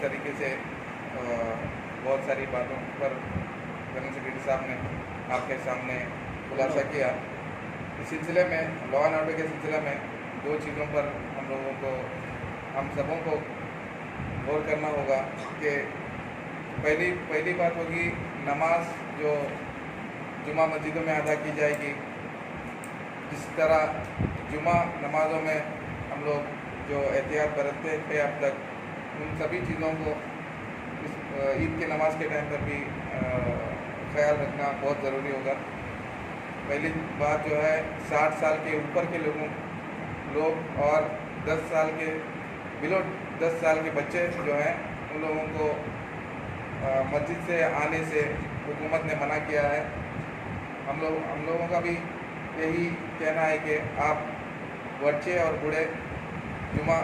طریقے سے بہت ساری باتوں پر جنرل سیکرٹری صاحب نے آپ کے سامنے خلاصہ کیا. اس سلسلے میں لا اینڈ آرڈر کے سلسلے میں 2 چیزوں پر ہم سبوں کو غور کرنا ہوگا کہ پہلی بات ہوگی نماز جو جمعہ مسجدوں میں ادا کی جائے گی. جس طرح جمعہ نمازوں میں ہم لوگ جو احتیاط برتتے تھے اب تک, ان سبھی چیزوں کو عید کی نماز کے ٹائم پر بھی خیال رکھنا بہت ضروری ہوگا. پہلی بات جو ہے 60 سال کے اوپر کے لوگ اور 10 سال کے بلو 10 سال کے بچے جو ہیں ان لوگوں کو مسجد سے آنے سے حکومت نے منع کیا ہے. ہم لوگوں کا بھی یہی کہنا ہے کہ آپ بچے اور بوڑھے جمعہ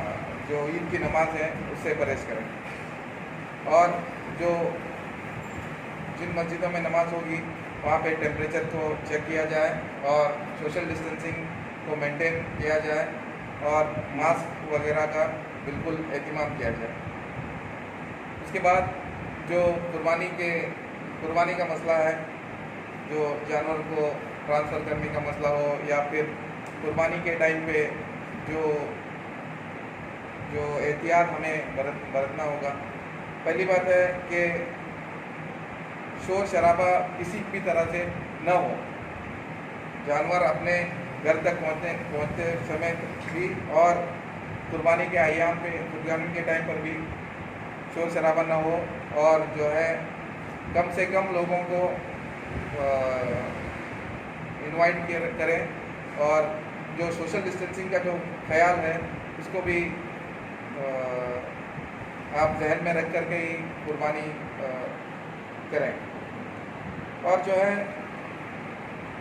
جو عید کی نماز ہے اس سے پرہیز کریں, اور جن مسجدوں میں نماز ہوگی وہاں پہ ٹیمپریچر کو چیک کیا جائے اور سوشل ڈسٹینسنگ کو مینٹین کیا جائے اور ماسک وغیرہ کا بالکل اہتمام کیا جائے. اس کے بعد جو قربانی کا مسئلہ ہے, جو جانور کو ٹرانسفر کرنے کا مسئلہ ہو یا پھر قربانی کے ٹائم پہ جو احتیاط ہمیں برتنا ہوگا. پہلی بات ہے کہ شور شرابہ کسی بھی طرح سے نہ ہو. جانور اپنے گھر تک پہنچتے سمے بھی اور قربانی کے ایام پہ قربانی کے ٹائم پر بھی شور شرابہ نہ ہو, اور جو ہے کم سے کم لوگوں کو انوائٹ کریں, اور جو سوشل ڈسٹینسنگ کا جو خیال ہے اس کو بھی آپ ذہن میں رکھ کر کے ہی قربانی کریں. اور جو ہے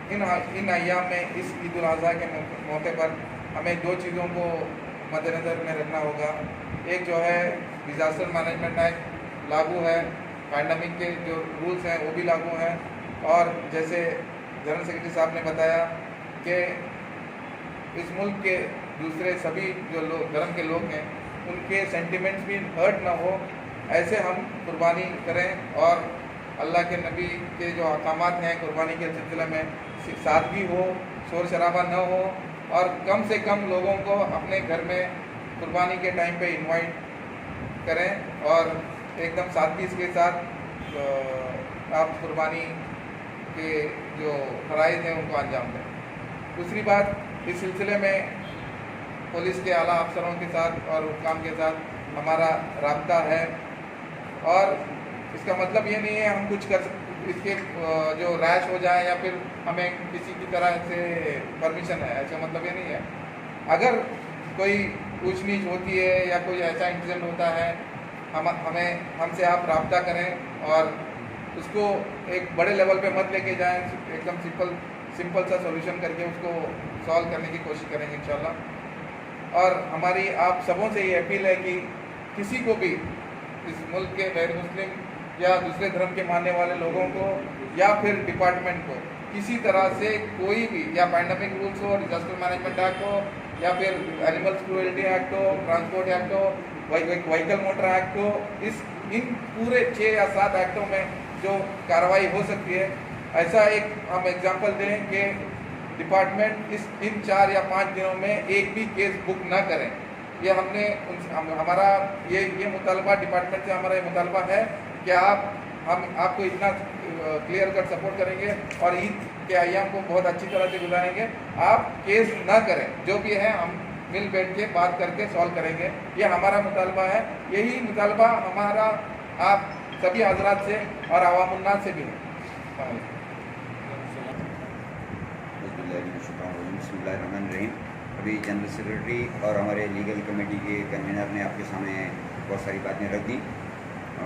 ان ایام میں اس عید الاضحیٰ کے موقع پر ہمیں 2 چیزوں کو مد نظر میں رکھنا ہوگا. ایک جو ہے ڈیزاسٹر مینجمنٹ ایکٹ لاگو ہے, پینڈیمک کے جو رولز ہیں وہ بھی لاگو ہیں, اور جیسے جنرل سیکرٹری صاحب نے بتایا کہ اس ملک کے دوسرے سبھی جو دھرم کے لوگ ہیں ان کے سینٹیمنٹس بھی ہرٹ نہ ہو, ایسے ہم قربانی کریں. اور اللہ کے نبی کے جو احکامات ہیں قربانی کے سلسلے میں سادگی ہو, شور شرابہ نہ ہو, اور کم سے کم لوگوں کو اپنے گھر میں قربانی کے ٹائم پہ انوائٹ کریں, اور ایک دم سادگی کے ساتھ آپ قربانی کے جو فرائض ہیں ان کو انجام دیں. دوسری بات, اس سلسلے میں پولیس کے اعلیٰ افسروں کے ساتھ اور حکام کے ساتھ ہمارا رابطہ ہے, اور اس کا مطلب یہ نہیں ہے ہم کچھ اس کے جو ریش ہو جائے یا پھر ہمیں کسی کی طرح سے پرمیشن ہے, ایسا مطلب یہ نہیں ہے. اگر کوئی اونچ نیچ ہوتی ہے یا کوئی ایسا انسیڈنٹ ہوتا ہے ہم سے آپ رابطہ کریں, اور اس کو ایک بڑے لیول پہ مت لے کے جائیں, ایک دم سمپل سا سولوشن کر کے اس کو سالو کرنے کی کوشش کریں گے انشاءاللہ. اور ہماری آپ سبوں سے یہ اپیل ہے کہ کسی کو بھی اس ملک کے غیر مسلم یا دوسرے دھرم کے ماننے والے لوگوں کو یا پھر ڈپارٹمنٹ کو کسی طرح سے کوئی بھی, یا پینڈیمک رولس ہو, ڈیزاسٹر مینجمنٹ ایکٹ ہو, یا پھر اینیملس کروئلٹی ایکٹ ہو, ٹرانسپورٹ ایکٹ ہو, وہیکل موٹر ایکٹ ہو, ان پورے 6 یا 7 ایکٹوں میں جو کارروائی ہو سکتی ہے, ایسا ایک ہم ایگزامپل دیں کہ ڈپارٹمنٹ ان 4 یا 5 دنوں میں ایک بھی کیس بک نہ کریں. یہ ہم نے ہمارا یہ مطالبہ ڈپارٹمنٹ سے ہمارا یہ مطالبہ ہے کہ ہم آپ کو اتنا کلیئر کٹ سپورٹ کریں گے اور عید کے ایام کو بہت اچھی طرح سے گزاریں گے. آپ کیس نہ کریں, جو بھی ہے ہم مل بیٹھ کے بات کر کے سالو کریں گے. یہ ہمارا مطالبہ ہے. یہی مطالبہ ہمارا آپ سبھی حضرات سے اور عوام الناس سے بھی ہے. بسم اللہ الرحمن الرحیم. ابھی جنرل سیکرٹری اور ہمارے لیگل کمیٹی کے کنوینر نے آپ کے سامنے بہت ساری باتیں رکھ دیں.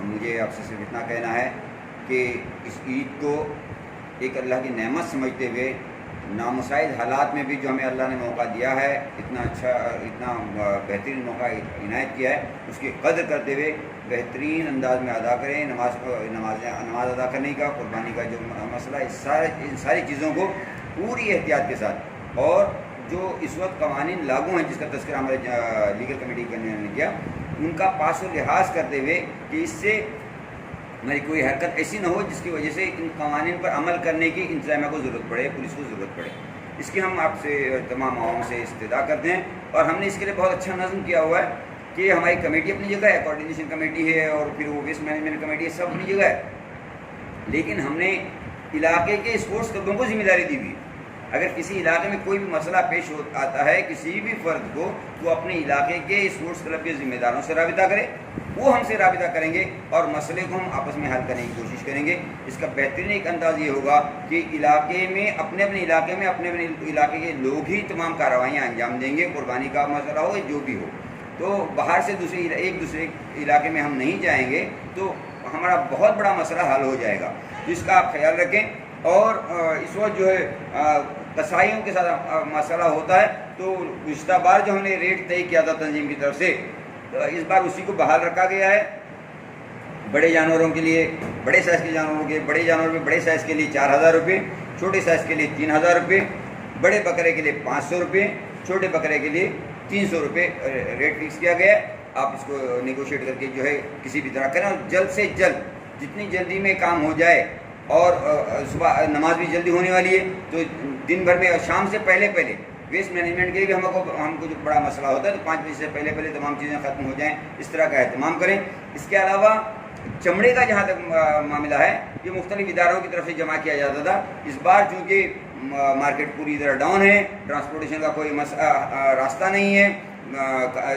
مجھے آپ سے صرف اتنا کہنا ہے کہ اس عید کو ایک اللہ کی نعمت سمجھتے ہوئے نامساعد حالات میں بھی جو ہمیں اللہ نے موقع دیا ہے, اتنا بہترین موقع عنایت کیا ہے, اس کی قدر کرتے ہوئے بہترین انداز میں ادا کریں. نماز ادا کرنے کا, قربانی کا جو مسئلہ ہے, ان ساری چیزوں کو پوری احتیاط کے ساتھ, اور جو اس وقت قوانین لاگو ہیں جس کا تذکرہ ہمارے لیگل کمیٹی نے کیا, ان کا پاس و لحاظ کرتے ہوئے کہ اس سے ہماری کوئی حرکت ایسی نہ ہو جس کی وجہ سے ان قوانین پر عمل کرنے کی انتظامیہ کو ضرورت پڑے، پولیس کو ضرورت پڑے۔ اس کی ہم آپ سے تمام عوام سے استدعا کرتے ہیں، اور ہم نے اس کے لیے بہت اچھا نظم کیا ہوا ہے کہ ہماری کمیٹی اپنی جگہ ہے، کوارڈینیشن کمیٹی ہے، اور پھر وہ ویسٹ مینجمنٹ کمیٹی ہے، سب اپنی جگہ ہے، لیکن ہم نے علاقے کے اسپورٹس کلبوں کو ذمہ داری دی ہوئی ہے۔ اگر کسی علاقے میں کوئی بھی مسئلہ پیش آتا ہے کسی بھی فرد کو، تو اپنے علاقے کے اسپورٹس کلب کے ذمہ داروں سے رابطہ کرے، وہ ہم سے رابطہ کریں گے اور مسئلے کو ہم آپس میں حل کرنے کی کوشش کریں گے۔ اس کا بہترین ایک انداز یہ ہوگا کہ علاقے میں اپنے علاقے کے لوگ ہی تمام کارروائیاں انجام دیں گے، قربانی کا مسئلہ ہو جو بھی ہو، تو باہر سے ایک دوسرے علاقے میں ہم نہیں جائیں گے تو ہمارا بہت بڑا مسئلہ حل ہو جائے گا، جس کا آپ خیال رکھیں۔ اور اس وقت جو ہے قصائیوں کے ساتھ مسئلہ ہوتا ہے، تو گزشتہ بار جو ہم نے ریٹ طے کیا تھا تنظیم کی طرف سے، اس بار اسی کو بحال رکھا گیا ہے۔ بڑے جانوروں کے لیے، بڑے سائز کے جانوروں کے، بڑے جانور میں بڑے سائز کے لیے 4000 روپے، چھوٹے سائز کے لیے 3000 روپے، بڑے بکرے کے لیے 500 روپے، چھوٹے بکرے کے لیے 300 روپے ریٹ فکس کیا گیا ہے۔ آپ اس کو نیگوشیٹ کر کے جو ہے کسی بھی طرح کریں، اور جلد سے جلد جتنی جلدی میں کام ہو جائے، اور صبح نماز بھی جلدی ہونے والی ہے، تو دن بھر میں شام سے پہلے ویسٹ مینجمنٹ کے لیے بھی ہم کو جو بڑا مسئلہ ہوتا ہے تو 5 بجے سے پہلے تمام چیزیں ختم ہو جائیں، اس طرح کا اہتمام کریں۔ اس کے علاوہ چمڑے کا جہاں تک معاملہ ہے، یہ مختلف اداروں کی طرف سے جمع کیا جاتا تھا، اس بار چونکہ مارکیٹ پوری طرح ڈاؤن ہے، ٹرانسپورٹیشن کا کوئی راستہ نہیں ہے،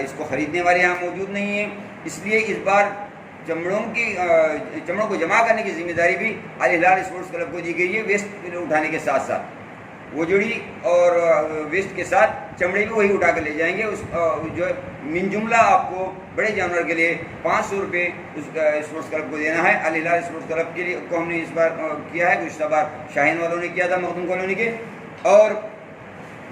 اس کو خریدنے والے یہاں موجود نہیں ہیں، اس لیے اس بار چمڑوں کو جمع کرنے کی ذمہ داری بھی الہلال اسپورٹس کلب کو دی گئی ہے، ویسٹ اٹھانے کے ساتھ ساتھ وجڑی اور ویسٹ کے ساتھ چمڑے بھی وہی اٹھا کر لے جائیں گے۔ اس جو من جملہ آپ کو بڑے جانور کے لیے 500 روپے اسپورٹس کلب کو دینا ہے۔ الہلال اسپورٹس کلب کے لیے کو ہم نے اس بار کیا ہے، گزشتہ بار شاہین والوں نے کیا تھا مخدوم کالونی کے، اور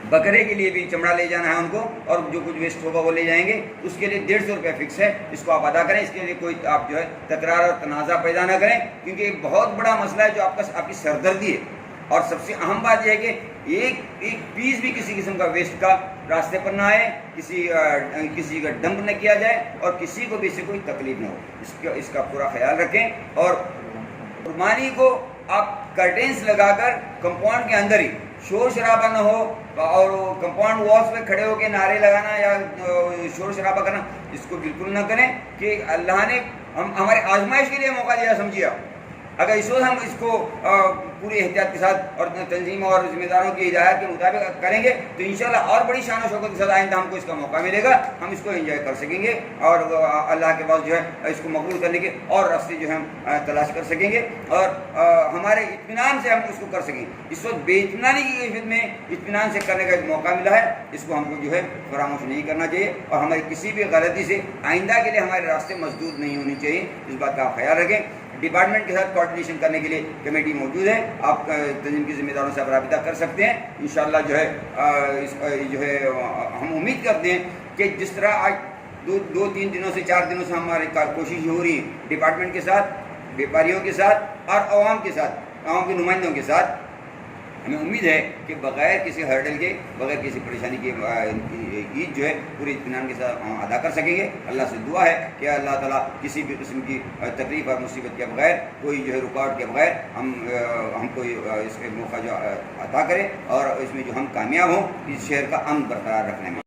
بکرے کے لیے بھی چمڑا لے جانا ہے ان کو، اور جو کچھ ویسٹ ہوگا وہ لے جائیں گے، اس کے لیے 150 روپے فکس ہے، اس کو آپ ادا کریں۔ اس کے لیے کوئی آپ جو ہے تکرار اور تنازع پیدا نہ کریں، کیونکہ ایک بہت بڑا مسئلہ ہے جو آپ کی سردردی ہے، اور سب سے اہم بات یہ ہے کہ ایک پیس بھی کسی قسم کا ویسٹ کا راستے پر نہ آئے، کسی کا ڈمپ نہ کیا جائے، اور کسی کو بھی اس سے کوئی تکلیف نہ ہو، اس کا پورا خیال رکھیں۔ اور قربانی کو آپ کرٹینس لگا کر کمپاؤنڈ کے اندر ہی، شور شرابہ نہ ہو، اور کمپاؤنڈ والس پہ کھڑے ہو کے نعرے لگانا یا شور شرابہ کرنا، اس کو بالکل نہ کریں، کہ اللہ نے ہمارے آزمائش کے لیے موقع دیا سمجھیے۔ اگر اس وقت ہم اس کو پوری احتیاط کے ساتھ اور تنظیم اور ذمہ داروں کی ہدایت کے مطابق کریں گے تو انشاءاللہ اور بڑی شان و شوکت کے ساتھ آئندہ ہم کو اس کا موقع ملے گا، ہم اس کو انجوائے کر سکیں گے، اور اللہ کے پاس جو ہے اس کو مقبول کرنے کے اور راستے جو ہے ہم تلاش کر سکیں گے، اور ہمارے اطمینان سے ہم اس کو کر سکیں۔ اس وقت بے اطمینانی کی کیفیت میں اطمینان سے کرنے کا ایک موقع ملا ہے، اس کو ہم کو جو ہے فراموش نہیں کرنا چاہیے، اور ہماری کسی بھی غلطی سے آئندہ کے لیے ہمارے راستے مسدود نہیں ہونی چاہیے، اس بات کا آپ خیال رکھیں۔ ڈپارٹمنٹ کے ساتھ کوارڈینیشن کرنے کے لیے کمیٹی موجود ہے، آپ تنظیم کی ذمہ داروں سے آپ رابطہ کر سکتے ہیں۔ انشاءاللہ جو ہے ہم امید کرتے ہیں کہ جس طرح آج 2-3 دنوں سے 4 دنوں سے ہماری کوشش ہو رہی ہے ڈپارٹمنٹ کے ساتھ، بیپاریوں کے ساتھ اور عوام کے ساتھ، عوام کے نمائندوں کے ساتھ، ہمیں امید ہے کہ بغیر کسی ہرڈل کے، بغیر کسی پریشانی کے عید جو ہے پوری اطمینان کے ساتھ ادا کر سکیں گے۔ اللہ سے دعا ہے کہ اللہ تعالیٰ کسی بھی قسم کی تکلیف اور مصیبت کے بغیر، کوئی جو ہے رکاوٹ کے بغیر ہم کو اس کے موقع جو عطا کرے، اور اس میں جو ہم کامیاب ہوں اس شہر کا امن برقرار رکھنے میں۔